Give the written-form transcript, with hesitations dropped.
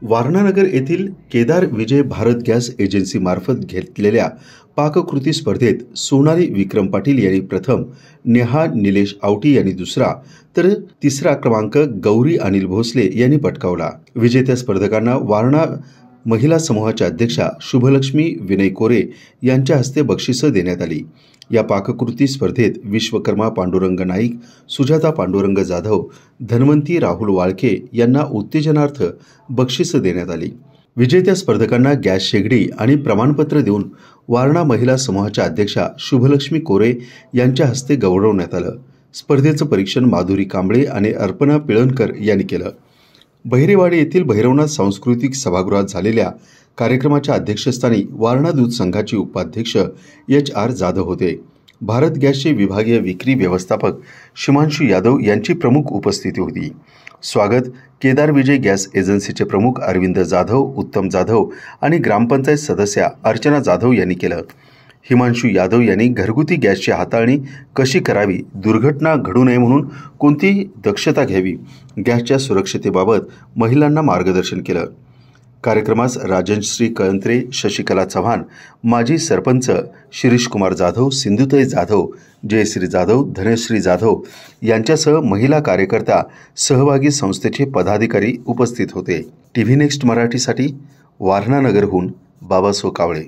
वारणानगर येथील केदार विजय Bharat gas agency मार्फत घेतलेल्या पाककृती स्पर्धेत सोनाली विक्रम पाटील यांनी प्रथम, नेहा निलेश आवटी यांनी दुसरा तर तिसरा क्रमांक गौरी अनिल भोसले यांनी पटकावला। विजेत्या स्पर्धकांना वारणा महिला समूहाच्या अध्यक्षा शुभलक्ष्मी विनय कोरे यांच्या हस्ते बक्षिसं देण्यात आली। या पाककृती स्पर्धेत विश्वकर्मा पांडुरंग नाईक, सुजाता पांडुरंग जाधव, धन्वंती राहुल वाळके यांना उत्तेजनार्थ बक्षिसं देण्यात आली। विजेत्या स्पर्धकांना गॅस शेगडी आणि प्रमाणपत्र देऊन वारणा महिला समूहाच्या अध्यक्षा शुभलक्ष्मी कोरे यांच्या हस्ते गौरवण्यात आलं। स्पर्धेचं परीक्षण माधुरी कांबळे आणि अर्पणा पिळणकर यांनी केलं। बहिरेवाडी येथील भैरवनाथ सांस्कृतिक सभागृहात झालेल्या कार्यक्रमाच्या अध्यक्षस्थानी वारणा दूध संघाचे उपाध्यक्ष HR जाधव होते। भारत गॅसचे विभागीय विक्री व्यवस्थापक शिमांशु यादव यांची प्रमुख उपस्थिती होती। स्वागत केदार विजय गॅस एजन्सीचे प्रमुख अरविंद जाधव, उत्तम जाधव आणि ग्रामपंचायत सदस्या अर्चना जाधव यांनी केलं। हिमांशु यादव यांनी घरगुती गॅसची हाताळणी कशी करावी, दुर्घटना घडू नये म्हणून कोणती दक्षता घ्यावी, गॅसच्या सुरक्षतेबाबत महिलांना मार्गदर्शन केलं। कार्यक्रमास राजश्री कळंत्रे, शशिकला चव्हाण, माजी सरपंच शिरीष कुमार जाधव, सिंधुताई जाधव, जयश्री जाधव, धनश्री जाधव यांच्यासह महिला कार्यकर्ता सहभागी संस्थेचे पदाधिकारी उपस्थित होते। TV नेक्स्ट मराठीसाठी वारणानगरहून बाबासाहेब कावळे।